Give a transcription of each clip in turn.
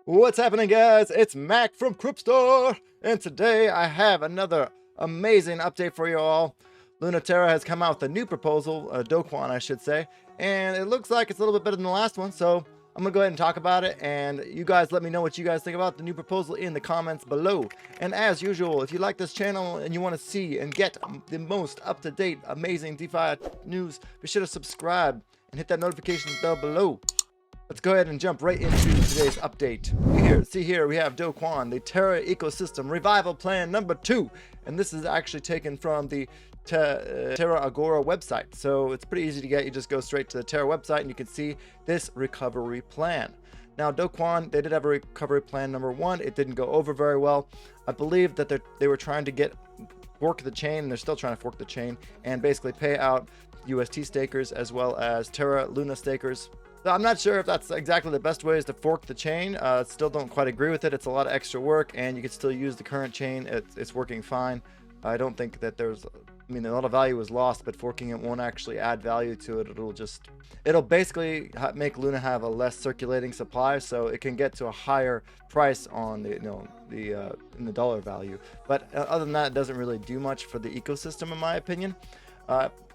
What's happening, guys? It's Mac from Cryptstore, and today I have another amazing update for you all. TERRA has come out with a new proposal, Do Kwon, I should say, and it looks like it's a little bit better than the last one, so I'm gonna go ahead and talk about it, and you guys let me know what you guys think about the new proposal in the comments below. And as usual, if you like this channel and you want to see and get the most up-to-date, amazing DeFi news, be sure to subscribe and hit that notification bell below. Let's go ahead and jump right into today's update. Here we have Do Kwon, the Terra ecosystem revival plan number 2, and this is actually taken from the Terra Agora website, so it's pretty easy to get. You just go straight to the Terra website and you can see this recovery plan. Now, Do Kwon, they did have a recovery plan number 1. It didn't go over very well. I believe that they were trying to fork the chain, and they're still trying to fork the chain and basically pay out UST stakers as well as Terra Luna stakers. So I'm not sure if that's exactly the best way is to fork the chain. Still don't quite agree with it. It's a lot of extra work, and you can still use the current chain. It's working fine. I don't think that a lot of value was lost, but forking it won't actually add value to it. It'll basically make Luna have a less circulating supply, so it can get to a higher price on in the dollar value. But other than that, it doesn't really do much for the ecosystem, in my opinion.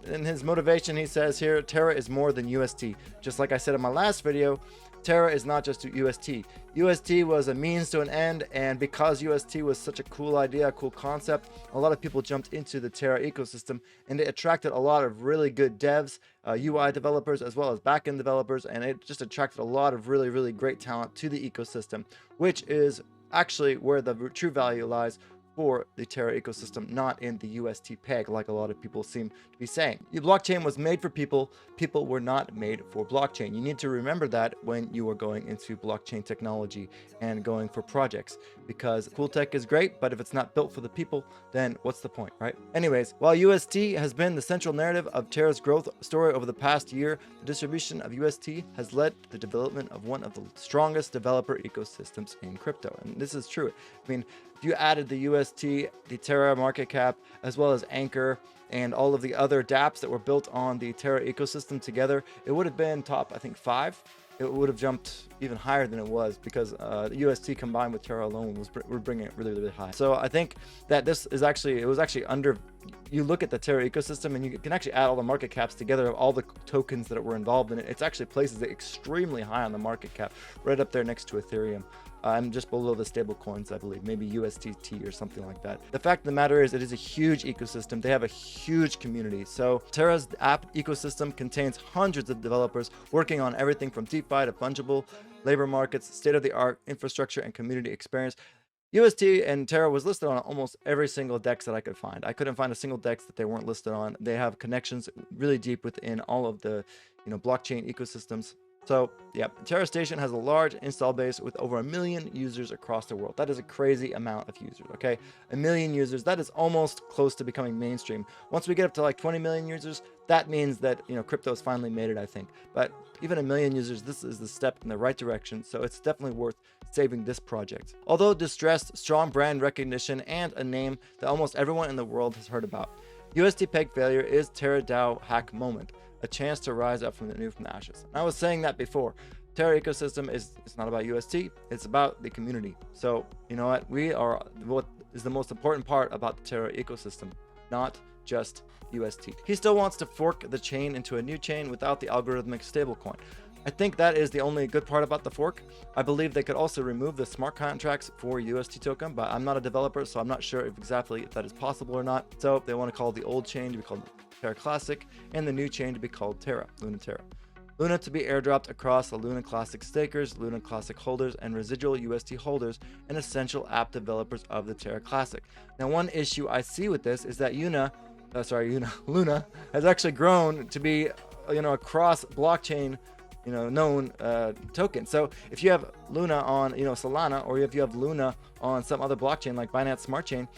In his motivation, he says here, Terra is more than UST. Just like I said in my last video, Terra is not just UST. UST was a means to an end, and because UST was such a cool idea, a cool concept, a lot of people jumped into the Terra ecosystem, and it attracted a lot of really good devs, UI developers, as well as backend developers, and it just attracted a lot of really, really great talent to the ecosystem, which is actually where the true value lies for the Terra ecosystem, not in the UST peg like a lot of people seem to be saying. The blockchain was made for people. People were not made for blockchain. You need to remember that when you are going into blockchain technology and going for projects, because cool tech is great, but if it's not built for the people, then what's the point, right? Anyways, while UST has been the central narrative of Terra's growth story over the past year, the distribution of UST has led to the development of one of the strongest developer ecosystems in crypto. And this is true. I mean, if you added the UST, the Terra market cap, as well as Anchor, and all of the other dApps that were built on the Terra ecosystem together, it would have been top, I think, 5. It would have jumped even higher than it was, because the UST combined with Terra alone we're bringing it really, really high. So I think that it was actually under. You look at the Terra ecosystem and you can actually add all the market caps together of all the tokens that were involved in it. It's actually places it extremely high on the market cap, right up there next to Ethereum. And just below the stable coins, I believe, maybe USDT or something like that. The fact of the matter is, it is a huge ecosystem. They have a huge community. So Terra's app ecosystem contains hundreds of developers working on everything from DeFi to fungible, labor markets, state-of-the-art infrastructure, and community experience. UST and Terra was listed on almost every single DEX that I could find. I couldn't find a single DEX that they weren't listed on. They have connections really deep within all of the blockchain ecosystems. So yeah, Terra Station has a large install base with over 1 million users across the world. That is a crazy amount of users, okay? 1 million users, that is almost close to becoming mainstream. Once we get up to like 20 million users, that means that, crypto has finally made it, I think. But even 1 million users, this is the step in the right direction, so it's definitely worth saving this project. Although distressed, strong brand recognition, and a name that almost everyone in the world has heard about. UST peg failure is Terra DAO hack moment, a chance to rise up from the ashes. And I was saying that before. Terra ecosystem it's not about UST, it's about the community. So you know what is the most important part about the Terra ecosystem, not just UST. He still wants to fork the chain into a new chain without the algorithmic stablecoin. I think that is the only good part about the fork. I believe they could also remove the smart contracts for UST token, but I'm not a developer, so I'm not sure if that is possible or not. So they want to call the old chain to be called Terra Classic, and the new chain to be called Terra, Luna Terra. Luna to be airdropped across the Luna Classic stakers, Luna Classic holders, and residual UST holders, and essential app developers of the Terra Classic. Now, one issue I see with this is that Luna has actually grown to be, a cross-blockchain, known token. So if you have Luna on, Solana, or if you have Luna on some other blockchain like Binance Smart Chain,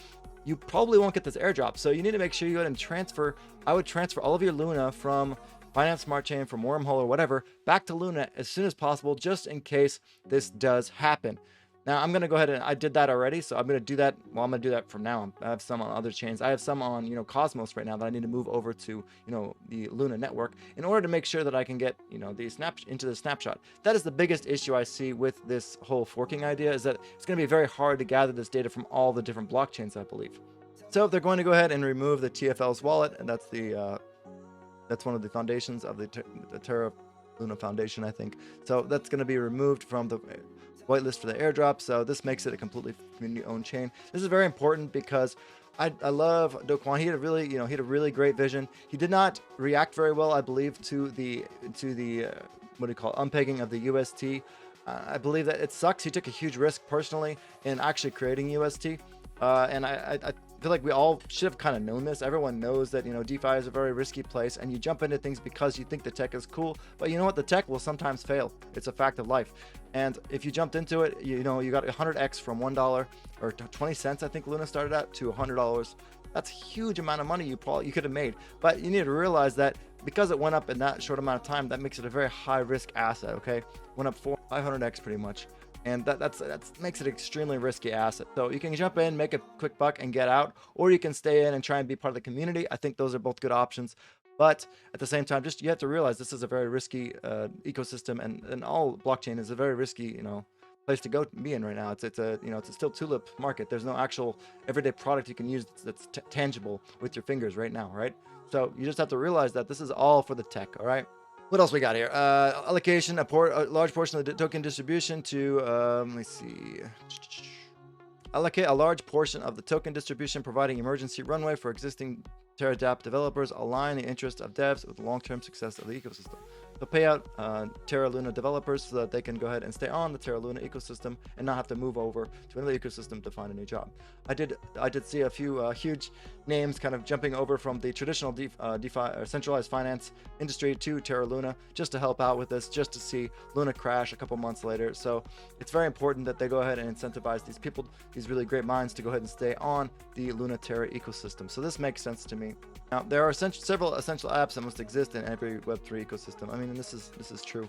you probably won't get this airdrop. So you need to make sure you go ahead and transfer. I would transfer all of your Luna from Binance Smart Chain, from Wormhole or whatever, back to Luna as soon as possible, just in case this does happen. Now I'm gonna go ahead and I did that already, so I'm gonna do that. Well, I'm gonna do that from now on. I have some on other chains. I have some on, Cosmos right now that I need to move over to, the Luna network in order to make sure that I can get, the into the snapshot. That is the biggest issue I see with this whole forking idea, is that it's gonna be very hard to gather this data from all the different blockchains, I believe. So if they're going to go ahead and remove the TFL's wallet, and that's one of the foundations of the Terra Luna Foundation, I think. So that's going to be removed from the whitelist for the airdrop. So this makes it a completely community-owned chain. This is very important because I love Do Kwon. He had a really, he had a really great vision. He did not react very well, I believe, to the what do you call it, unpegging of the UST. I believe that it sucks. He took a huge risk personally in actually creating UST. And I feel like we all should have kind of known this. Everyone knows that, DeFi is a very risky place, and you jump into things because you think the tech is cool. But you know what? The tech will sometimes fail. It's a fact of life. And if you jumped into it, you got 100x from $1 or 20 cents, I think Luna started at, to $100. That's a huge amount of money you could have made. But you need to realize that because it went up in that short amount of time, that makes it a very high risk asset. Okay, went up 500x pretty much. And that makes it an extremely risky asset. So you can jump in, make a quick buck, and get out, or you can stay in and try and be part of the community. I think those are both good options. But at the same time, you have to realize this is a very risky ecosystem, and all blockchain is a very risky, place to go be in right now. It's a still tulip market. There's no actual everyday product you can use that's tangible with your fingers right now, right? So you just have to realize that this is all for the tech. All right. What else we got here? Allocation, a large portion of the token distribution to, let's see. Allocate a large portion of the token distribution, providing emergency runway for existing TerraDApp developers, align the interests of devs with the long-term success of the ecosystem. They'll pay out Terra Luna developers so that they can go ahead and stay on the Terra Luna ecosystem and not have to move over to another ecosystem to find a new job. I did see a few huge names kind of jumping over from the traditional DeFi or centralized finance industry to Terra Luna just to help out with this, just to see Luna crash a couple months later. So it's very important that they go ahead and incentivize these people, these really great minds, to go ahead and stay on the Luna Terra ecosystem. So this makes sense to me. Now, there are several essential apps that must exist in every Web3 ecosystem. I mean, this is true.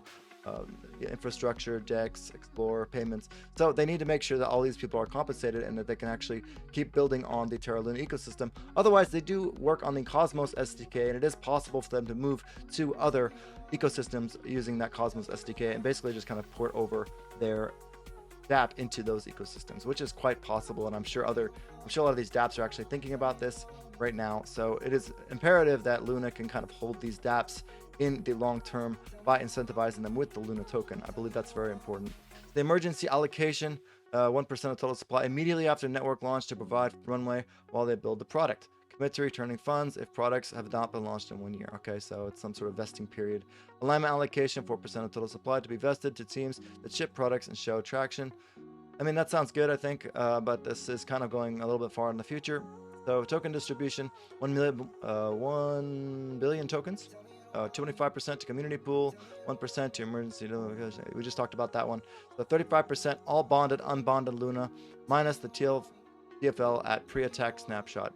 Infrastructure, DEX, Explorer, payments. So they need to make sure that all these people are compensated and that they can actually keep building on the Terra Luna ecosystem. Otherwise, they do work on the Cosmos SDK, and it is possible for them to move to other ecosystems using that Cosmos SDK and basically just kind of port over their dApp into those ecosystems, which is quite possible. And I'm sure a lot of these dApps are actually thinking about this right now. So it is imperative that Luna can kind of hold these dApps in the long term by incentivizing them with the Luna token. I believe that's very important. The emergency allocation, 1% of total supply immediately after network launch to provide runway while they build the product. Commit to returning funds if products have not been launched in 1 year. Okay, so it's some sort of vesting period. Alignment allocation, 4% of total supply to be vested to teams that ship products and show traction. I mean, that sounds good, I think, but this is kind of going a little bit far in the future. So token distribution, 1 billion tokens. 25% to community pool, 1% to emergency. We just talked about that one. So 35% all bonded, unbonded Luna, minus the TFL at pre-attack snapshot.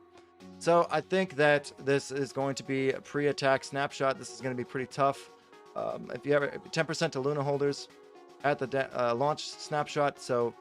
So I think that this is going to be a pre-attack snapshot. This is going to be pretty tough. If you have 10% to Luna holders at the launch snapshot. So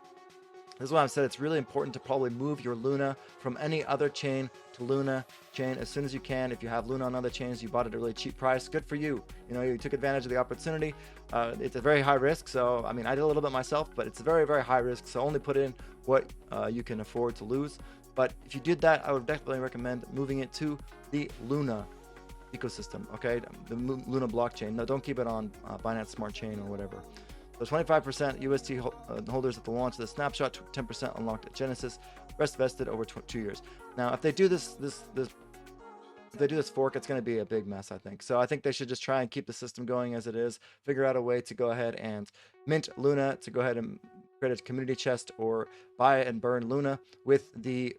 this is why I've said it's really important to probably move your Luna from any other chain to Luna chain as soon as you can. If you have Luna on other chains, you bought it at a really cheap price. Good for you. You took advantage of the opportunity. It's a very high risk. So, I mean, I did a little bit myself, but it's a very, very high risk. So only put in what you can afford to lose. But if you did that, I would definitely recommend moving it to the Luna ecosystem, okay? The Luna blockchain. No, don't keep it on Binance Smart Chain or whatever. So 25% UST holders at the launch of the snapshot, 10% unlocked at Genesis, rest vested over 2 years. Now, if they do this fork, it's going to be a big mess, I think. So I think they should just try and keep the system going as it is, figure out a way to go ahead and mint Luna, to go ahead and create a community chest or buy and burn Luna with the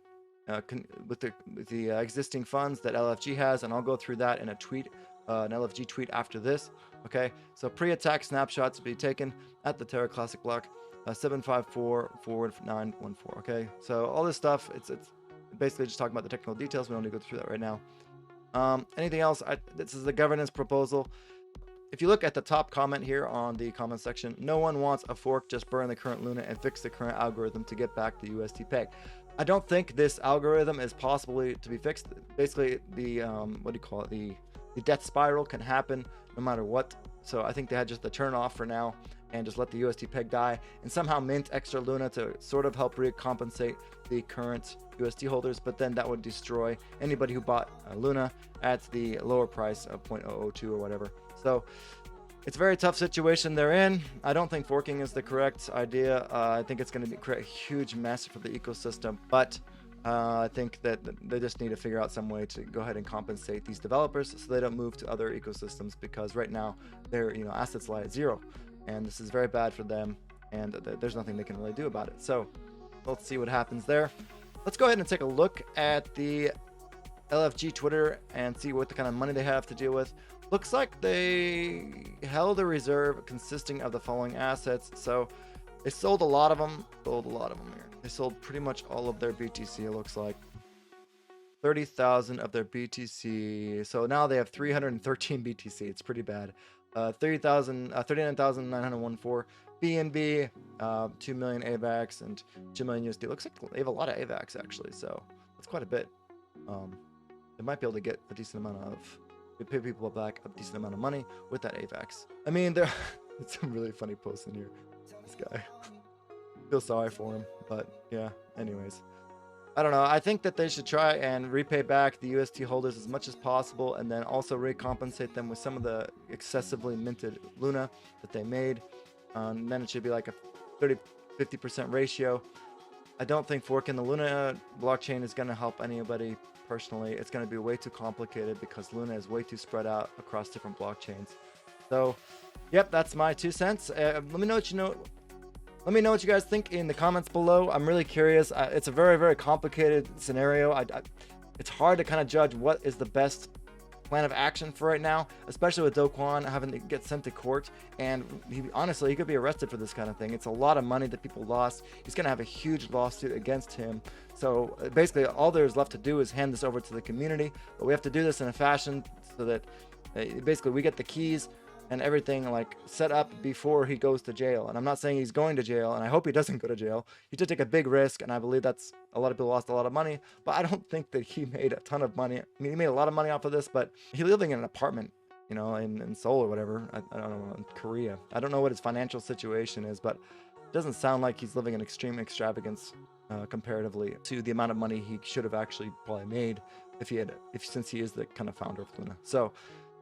existing funds that LFG has, and I'll go through that in a tweet, an LFG tweet after this. Okay, so pre-attack snapshots to be taken at the Terra Classic block, 754-4914. Okay, so all this stuff, it's basically just talking about the technical details. We don't need to go through that right now. Anything else? This is the governance proposal. if you look at the top comment here on the comment section, no one wants a fork, just burn the current Luna and fix the current algorithm to get back the UST peg. I don't think this algorithm is possibly to be fixed. Basically, the what do you call it? The death spiral can happen no matter what. So I think they had just the turn off for now and just let the UST peg die and somehow mint extra Luna to sort of help recompensate the current UST holders, but then that would destroy anybody who bought Luna at the lower price of 0.002 or whatever. So it's a very tough situation they're in. I don't think forking is the correct idea. I think it's going to create a huge mess for the ecosystem, but I think that they just need to figure out some way to go ahead and compensate these developers so they don't move to other ecosystems, because right now their assets lie at zero, and this is very bad for them, and there's nothing they can really do about it. So let's see what happens there. Let's go ahead and take a look at the LFG Twitter and see what the kind of money they have to deal with. Looks like they held a reserve consisting of the following assets. So they sold a lot of them. Here. They sold pretty much all of their BTC. It looks like 30,000 of their BTC. So now they have 313 BTC. It's pretty bad. 39,914 BNB, 2 million AVAX, and 2 million USD. Looks like they have a lot of AVAX actually. So that's quite a bit. They might be able to get a decent amount of. We pay people back a decent amount of money with that AVAX. I mean, there's some really funny posts in here. This guy. Feel sorry for him, but yeah. Anyways, I don't know. I think that they should try and repay back the UST holders as much as possible, and then also recompensate them with some of the excessively minted Luna that they made. And then it should be like a 30-50% ratio. I don't think forking the Luna blockchain is going to help anybody. Personally, it's going to be way too complicated because Luna is way too spread out across different blockchains. So, yep, that's my 2 cents. Let me know what Let me know what you guys think in the comments below. I'm really curious. It's a very, very complicated scenario. It's hard to kind of judge what is the best plan of action for right now, especially with Do Kwon having to get sent to court, and honestly he could be arrested for this kind of thing. It's a lot of money that people lost. He's going to have a huge lawsuit against him. So basically all there's left to do is hand this over to the community, but we have to do this in a fashion so that basically we get the keys and everything like set up before he goes to jail. And I'm not saying he's going to jail, and I hope he doesn't go to jail. He did take a big risk, and I believe that's a lot of people lost a lot of money, but I don't think that he made a ton of money. I mean, he made a lot of money off of this, but he's living in an apartment, in Seoul or whatever. I don't know, in Korea. I don't know what his financial situation is, but it doesn't sound like he's living in extreme extravagance comparatively to the amount of money he should have actually probably made since he is the kind of founder of Luna. So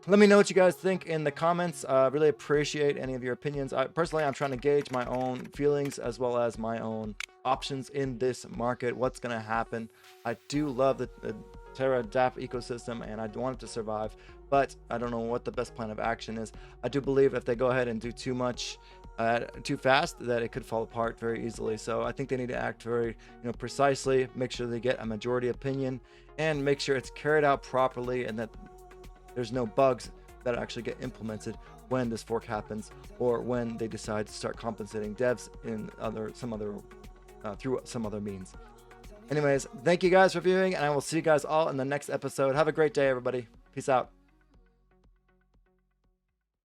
let me know what you guys think in the comments. Really appreciate any of your opinions. Personally, I'm trying to gauge my own feelings as well as my own options in this market. What's going to happen? I do love the Terra DApp ecosystem, and I want it to survive, but I don't know what the best plan of action is. I do believe if they go ahead and do too much too fast, that it could fall apart very easily. So I think they need to act very precisely, make sure they get a majority opinion, and make sure it's carried out properly, and that there's no bugs that actually get implemented when this fork happens, or when they decide to start compensating devs in through some other means. Anyways, thank you guys for viewing, and I will see you guys all in the next episode. Have a great day, everybody. Peace out.